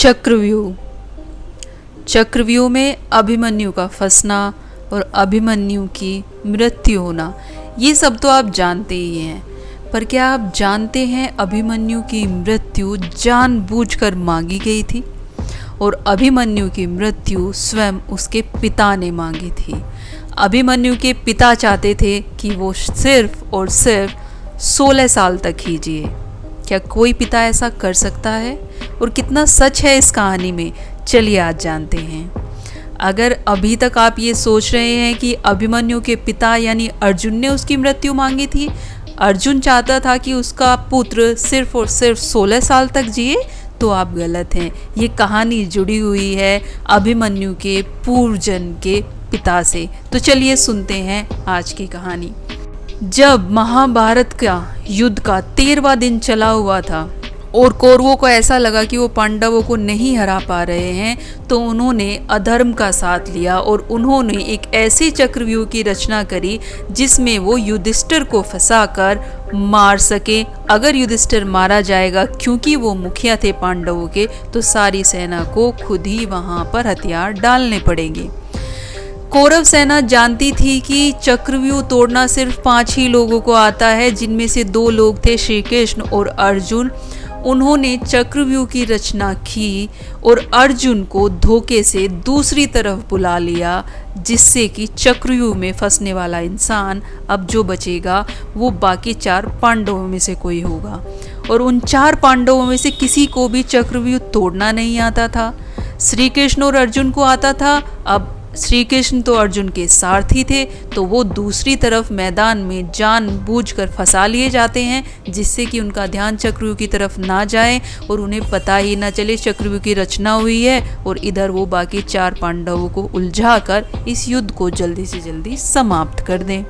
चक्रव्यूह। चक्रव्यूह में अभिमन्यु का फंसना और अभिमन्यु की मृत्यु होना, ये सब तो आप जानते ही हैं। पर क्या आप जानते हैं अभिमन्यु की मृत्यु जानबूझकर मांगी गई थी और अभिमन्यु की मृत्यु स्वयं उसके पिता ने मांगी थी। अभिमन्यु के पिता चाहते थे कि वो सिर्फ और सिर्फ 16 साल तक ही जिए। क्या कोई पिता ऐसा कर सकता है? और कितना सच है इस कहानी में, चलिए आज जानते हैं। अगर अभी तक आप ये सोच रहे हैं कि अभिमन्यु के पिता यानी अर्जुन ने उसकी मृत्यु मांगी थी, अर्जुन चाहता था कि उसका पुत्र सिर्फ और सिर्फ 16 साल तक जिए, तो आप गलत हैं। ये कहानी जुड़ी हुई है अभिमन्यु के पूर्व जन्म के पिता से। तो चलिए सुनते हैं आज की कहानी। जब महाभारत का युद्ध का 13वां दिन चला हुआ था और कौरवों को ऐसा लगा कि वो पांडवों को नहीं हरा पा रहे हैं, तो उन्होंने अधर्म का साथ लिया और उन्होंने एक ऐसे चक्रव्यूह की रचना करी जिसमें वो युधिष्ठिर को फंसाकर मार सके। अगर युधिष्ठिर मारा जाएगा, क्योंकि वो मुखिया थे पांडवों के, तो सारी सेना को खुद ही वहाँ पर हथियार डालने पड़ेंगे। कौरव सेना जानती थी कि चक्रव्यूह तोड़ना सिर्फ 5 ही लोगों को आता है, जिनमें से 2 लोग थे श्री कृष्ण और अर्जुन। उन्होंने चक्रव्यूह की रचना की और अर्जुन को धोखे से दूसरी तरफ बुला लिया, जिससे कि चक्रव्यूह में फंसने वाला इंसान अब जो बचेगा वो बाकी 4 पांडवों में से कोई होगा। और उन 4 पांडवों में से किसी को भी चक्रव्यूह तोड़ना नहीं आता था। श्री कृष्ण और अर्जुन को आता था। अब श्री कृष्ण तो अर्जुन के सारथी थे, तो वो दूसरी तरफ मैदान में जानबूझकर फंसा लिए जाते हैं, जिससे कि उनका ध्यान चक्रव्यूह की तरफ ना जाए और उन्हें पता ही ना चले चक्रव्यूह की रचना हुई है, और इधर वो बाकी 4 पांडवों को उलझाकर इस युद्ध को जल्दी से जल्दी समाप्त कर दें।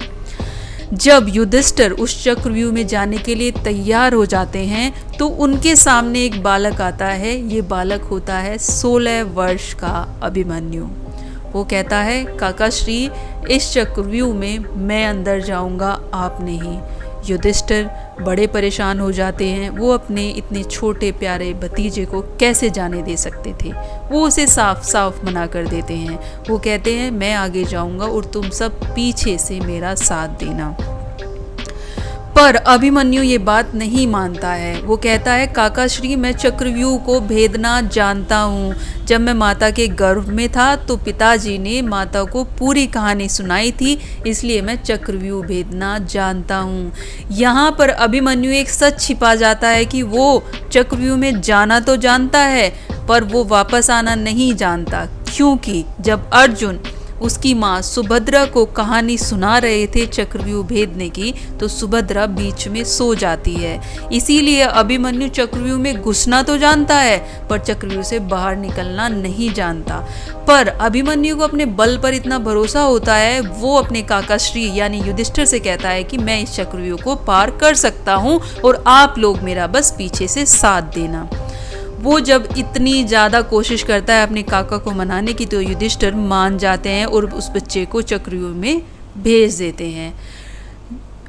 जब युधिष्ठिर उस चक्रव्यूह में जाने के लिए तैयार हो जाते हैं, तो उनके सामने एक बालक आता है। ये बालक होता है 16 वर्ष का अभिमन्यु। वो कहता है, काका श्री, इस चक्रव्यूह में मैं अंदर जाऊंगा, आप नहीं। युधिष्ठिर बड़े परेशान हो जाते हैं। वो अपने इतने छोटे प्यारे भतीजे को कैसे जाने दे सकते थे। वो उसे साफ साफ मना कर देते हैं। वो कहते हैं, मैं आगे जाऊंगा और तुम सब पीछे से मेरा साथ देना। पर अभिमन्यु ये बात नहीं मानता है। वो कहता है, काका श्री, मैं चक्रव्यूह को भेदना जानता हूँ। जब मैं माता के गर्भ में था तो पिताजी ने माता को पूरी कहानी सुनाई थी, इसलिए मैं चक्रव्यूह भेदना जानता हूँ। यहाँ पर अभिमन्यु एक सच छिपा जाता है कि वो चक्रव्यूह में जाना तो जानता है, पर वो वापस आना नहीं जानता, क्योंकि जब अर्जुन उसकी माँ सुभद्रा को कहानी सुना रहे थे चक्रव्यूह भेदने की, तो सुभद्रा बीच में सो जाती है। इसीलिए अभिमन्यु चक्रव्यूह में घुसना तो जानता है, पर चक्रव्यूह से बाहर निकलना नहीं जानता। पर अभिमन्यु को अपने बल पर इतना भरोसा होता है, वो अपने काका श्री यानी युधिष्ठिर से कहता है कि मैं इस चक्रव्यूह को पार कर सकता हूँ और आप लोग मेरा बस पीछे से साथ देना। वो जब इतनी ज़्यादा कोशिश करता है अपने काका को मनाने की, तो युधिष्ठिर मान जाते हैं और उस बच्चे को चक्रव्यूह में भेज देते हैं।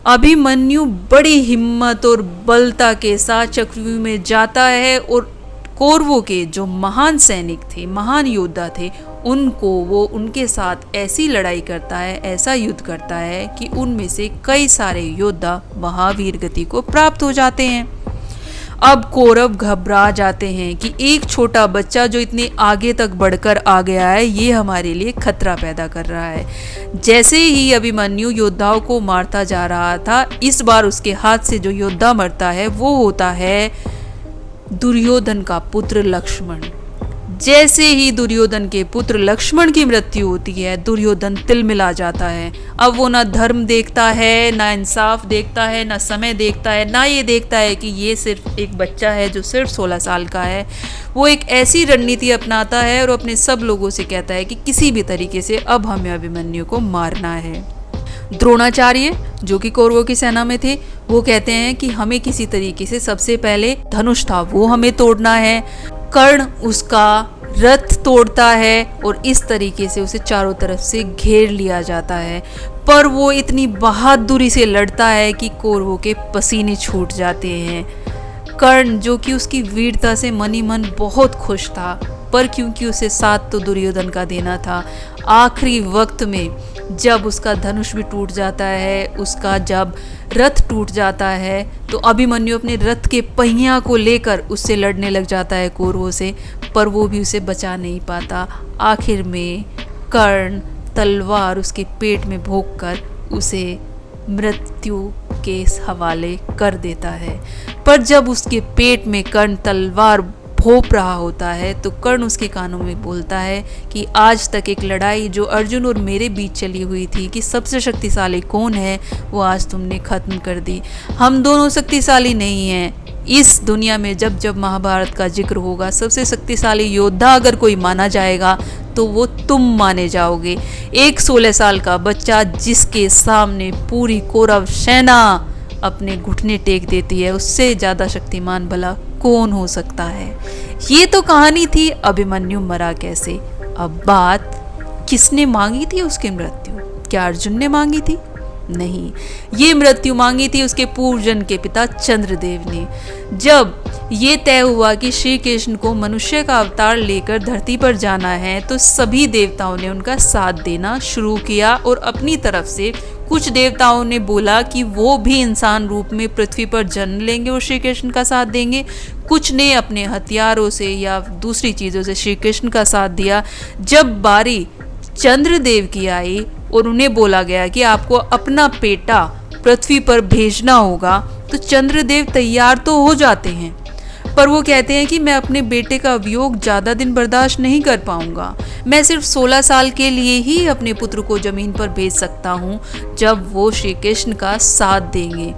अभिमन्यु बड़ी हिम्मत और बलता के साथ चक्रव्यूह में जाता है और कौरवों के जो महान सैनिक थे, महान योद्धा थे, उनको वो उनके साथ ऐसी लड़ाई करता है, ऐसा युद्ध करता है कि उनमें से कई सारे योद्धा महावीर गति को प्राप्त हो जाते हैं। अब कौरव घबरा जाते हैं कि एक छोटा बच्चा जो इतने आगे तक बढ़कर आ गया है, ये हमारे लिए खतरा पैदा कर रहा है। जैसे ही अभिमन्यु योद्धाओं को मारता जा रहा था, इस बार उसके हाथ से जो योद्धा मरता है वो होता है दुर्योधन का पुत्र लक्ष्मण। जैसे ही दुर्योधन के पुत्र लक्ष्मण की मृत्यु होती है, दुर्योधन तिलमिला जाता है। अब वो ना धर्म देखता है, ना इंसाफ देखता है, ना समय देखता है, ना ये देखता है कि ये सिर्फ एक बच्चा है जो सिर्फ 16 साल का है। वो एक ऐसी रणनीति अपनाता है और अपने सब लोगों से कहता है कि किसी भी तरीके से अब हमें अभिमन्यु को मारना है। द्रोणाचार्य जो कि कौरवों की सेना में थे, वो कहते हैं कि हमें किसी तरीके से सबसे पहले धनुष था वो हमें तोड़ना है। कर्ण उसका रथ तोड़ता है और इस तरीके से उसे चारों तरफ से घेर लिया जाता है। पर वो इतनी बहादुरी से लड़ता है कि कौरवों के पसीने छूट जाते हैं। कर्ण जो कि उसकी वीरता से मनी मन बहुत खुश था, पर क्योंकि उसे साथ तो दुर्योधन का देना था, आखिरी वक्त में जब उसका धनुष भी टूट जाता है, उसका जब रथ टूट जाता है, तो अभिमन्यु अपने रथ के पहिया को लेकर उससे लड़ने लग जाता है कौरवों से, पर वो भी उसे बचा नहीं पाता। आखिर में कर्ण तलवार उसके पेट में भोंक कर उसे मृत्यु के हवाले कर देता है। पर जब उसके पेट में कर्ण तलवार भोंक रहा होता है तो कर्ण उसके कानों में बोलता है कि आज तक एक लड़ाई जो अर्जुन और मेरे बीच चली हुई थी कि सबसे शक्तिशाली कौन है, वो आज तुमने खत्म कर दी। हम दोनों शक्तिशाली नहीं हैं। इस दुनिया में जब जब महाभारत का जिक्र होगा, सबसे शक्तिशाली योद्धा अगर कोई माना जाएगा तो वो तुम माने जाओगे। एक 16 साल का बच्चा जिसके सामने पूरी कौरव सेना अपने घुटने टेक देती है, उससे ज़्यादा शक्तिमान भला कौन हो सकता है। ये तो कहानी थी अभिमन्यु मरा कैसे। अब बात किसने मांगी थी उसकी मृत्यु? क्या अर्जुन ने मांगी थी? नहीं, ये मृत्यु मांगी थी उसके पूर्वजन्म के पिता चंद्रदेव ने। जब ये तय हुआ कि श्री कृष्ण को मनुष्य का अवतार लेकर धरती पर जाना है, तो सभी देवताओं ने उनका साथ देना शुरू किया और अपनी तरफ से कुछ देवताओं ने बोला कि वो भी इंसान रूप में पृथ्वी पर जन्म लेंगे और श्री कृष्ण का साथ देंगे। कुछ ने अपने हथियारों से या दूसरी चीज़ों से श्री कृष्ण का साथ दिया। जब बारी चंद्रदेव की आई और उन्हें बोला गया कि आपको अपना बेटा पृथ्वी पर भेजना होगा, तो चंद्रदेव तैयार तो हो जाते हैं, पर वो कहते हैं कि मैं अपने बेटे का वियोग ज़्यादा दिन बर्दाश्त नहीं कर पाऊंगा। मैं सिर्फ 16 साल के लिए ही अपने पुत्र को ज़मीन पर भेज सकता हूँ जब वो श्री कृष्ण का साथ देंगे।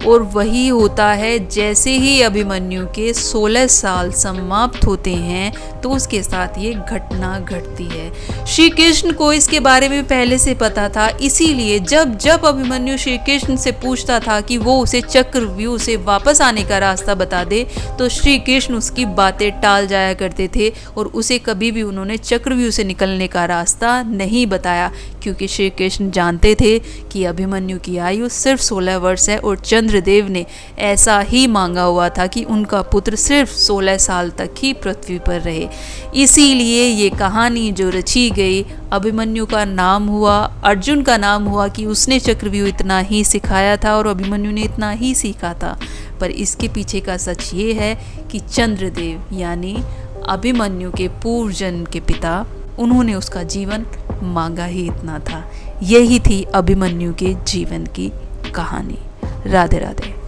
और वही होता है, जैसे ही अभिमन्यु के 16 साल समाप्त होते हैं तो उसके साथ ये घटना घटती है। श्री कृष्ण को इसके बारे में पहले से पता था, इसीलिए जब जब अभिमन्यु श्री कृष्ण से पूछता था कि वो उसे चक्रव्यूह से वापस आने का रास्ता बता दे, तो श्री कृष्ण उसकी बातें टाल जाया करते थे और उसे कभी भी उन्होंने चक्रव्यूह से निकलने का रास्ता नहीं बताया, क्योंकि श्री कृष्ण जानते थे कि अभिमन्यु की आयु सिर्फ 16 वर्ष है और चंद्रदेव ने ऐसा ही मांगा हुआ था कि उनका पुत्र सिर्फ 16 साल तक ही पृथ्वी पर रहे। इसीलिए ये कहानी जो रची गई, अभिमन्यु का नाम हुआ, अर्जुन का नाम हुआ कि उसने चक्रव्यूह इतना ही सिखाया था और अभिमन्यु ने इतना ही सीखा था। पर इसके पीछे का सच ये है कि चंद्रदेव यानी अभिमन्यु के पूर्व जन्म के पिता, उन्होंने उसका जीवन मांगा ही इतना था। यही थी अभिमन्यु के जीवन की कहानी। राधे राधे।